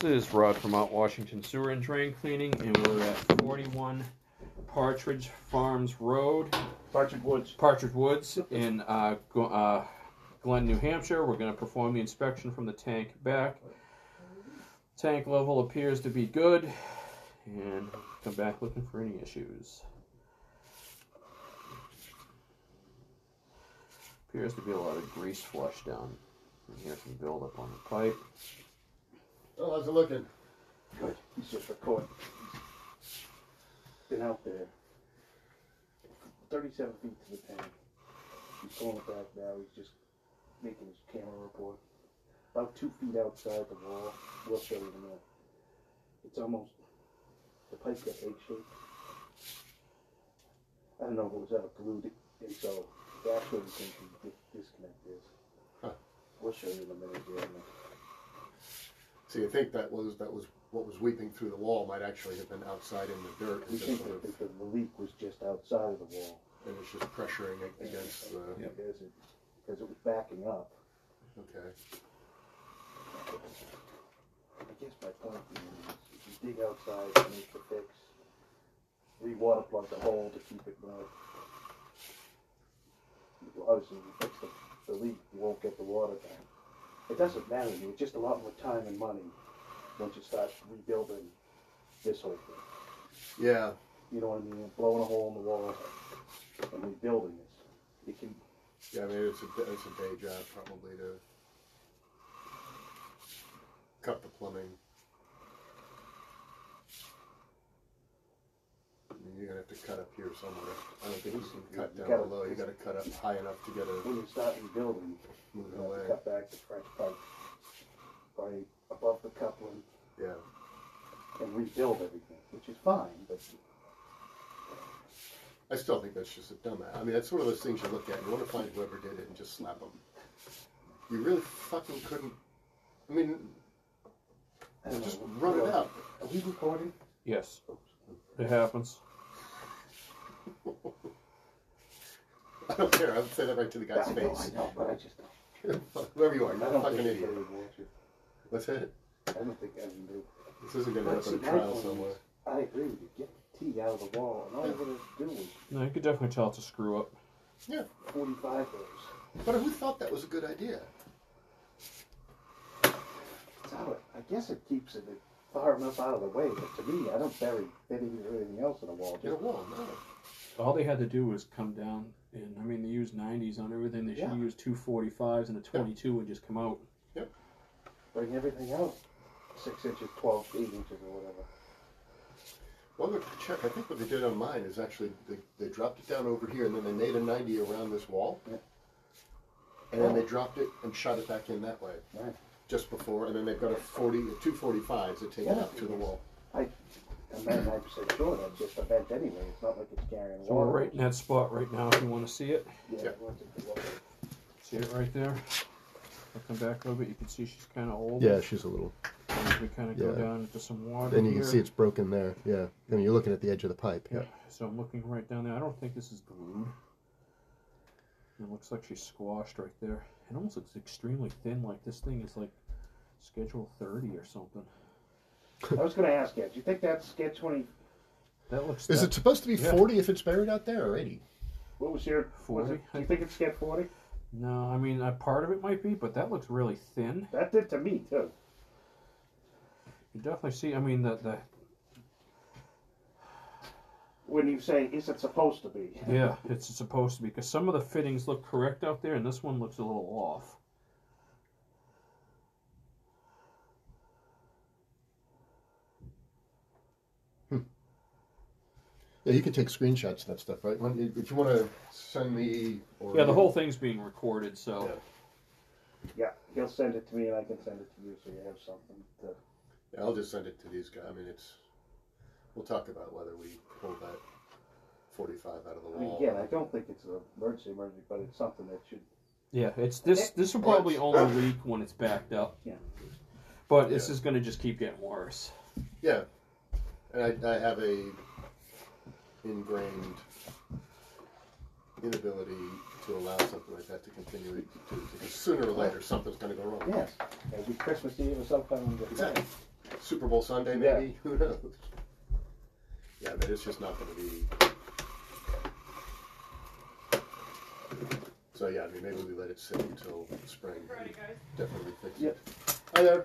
is Rod from Mount Washington Sewer and Drain Cleaning, and we're at 41 Partridge Farms Road. Partridge Woods in Glen, New Hampshire. We're going to perform the inspection from the tank back. Tank level appears to be good, and come back looking for any issues. Appears to be a lot of grease flush down. And here's some buildup on the pipe. Oh, how's it looking? Good. He's just recording. Been out there 37 feet to the tank. He's pulling it back now. He's just making his camera report. About 2 feet outside the wall. We'll show you in a minute. It's almost, the pipe got egg-shaped. I don't know if it was ever glued in, so that's where we think the disconnect is. Huh. We'll show you in a minute here. So you think that was what was weeping through the wall might actually have been outside in the dirt? We think that the leak was just outside of the wall. And it's just pressuring it against the... Yep. Because it was backing up. Okay. I guess my point is, if you dig outside to make the fix, re-water plug the hole to keep it mud. Obviously, if you fix the leak, you won't get the water back. It doesn't matter to you. It's just a lot more time and money once you start rebuilding this whole thing. Yeah. You know what I mean? Blowing a hole in the wall and rebuilding this. It can. Yeah, I mean it's a day job probably to cut the plumbing. I mean, you're gonna have to cut up here somewhere. I don't think you can cut down below. You got to cut up high enough to get a. When you start rebuilding, moving you have away. to cut back the French pipe right above the coupling. Yeah. And rebuild everything, which is fine, but I still think that's just a dumbass. I mean, that's one of those things you look at. You want to find whoever did it and just slap them. You really fucking couldn't. I mean, just run it out. Are we recording? Yes. It happens. I don't care. I would say that right to the guy's face. I know, but I just don't. Whoever you are, you're I a don't fucking think idiot. anybody wants you. What's that? I don't think Evan do. This isn't going to But happen see, at a my trial point somewhere. is, I agree with you. Get the T out of the wall, and all you're going to do is No, you could definitely tell it's a screw up. Yeah. 45 rows. But who thought that was a good idea? It's out. I guess it keeps it far enough out of the way, but to me, I don't bury fittings or anything else in a wall. In a wall, no. All they had to do was come down, and I mean, they used 90s on everything. They should have used 245s and a 22 and just come out. Yep. Bring everything out. 6 inches, 12, 8 inches, or whatever. Well, look, check. I think what they did on mine is actually they dropped it down over here, and then they made a 90 around this wall. Yeah. And then they dropped it and shot it back in that way. Right. Just before, and then they've got a 245s that take it up to the wall. I'm 99% sure that's just a vent anyway. It's not like it's carrying water. So we're right in that spot right now if you want to see it. Yeah. See it right there? I'll come back a little bit. You can see she's kind of old. Yeah, she's a little. And we kind of go down into some water. Then you here. can see it's broken there. Yeah. I mean, you're looking at the edge of the pipe. Yeah. So I'm looking right down there. I don't think this is glued. It looks like she's squashed right there. It almost looks extremely thin, like this thing is like Schedule 30 or something. I was going to ask you, do you think that's Sketch 20? That looks. Is it supposed to be 40 if it's buried out there, or 80? What was your 40? Do you think it's Sketch 40? No, I mean, part of it might be, but that looks really thin. That did to me, too. You definitely see, I mean, the When you say, is it supposed to be? yeah, it's supposed to be, because some of the fittings look correct out there, and this one looks a little off. Yeah, you can take screenshots of that stuff, right? If you want to send me... Or Yeah, the whole thing's being recorded, so... Yeah, he'll send it to me and I can send it to you so you have something to... Yeah, I'll just send it to these guys. I mean, we'll talk about whether we pull that 45 out of the wall. I mean, again, I don't think it's an emergency, but it's something that should... Yeah, it's this will probably only leak when it's backed up. Yeah. But this is going to just keep getting worse. Yeah. And I have a ingrained inability to allow something like that to continue, because sooner or later something's going to go wrong. Yes. It'll be Christmas Eve or sometime. Exactly. Super Bowl Sunday, maybe. Who knows? Yeah, but it's just not going to be. So yeah, I mean, maybe we let it sit until spring. Definitely fix it. Hi there.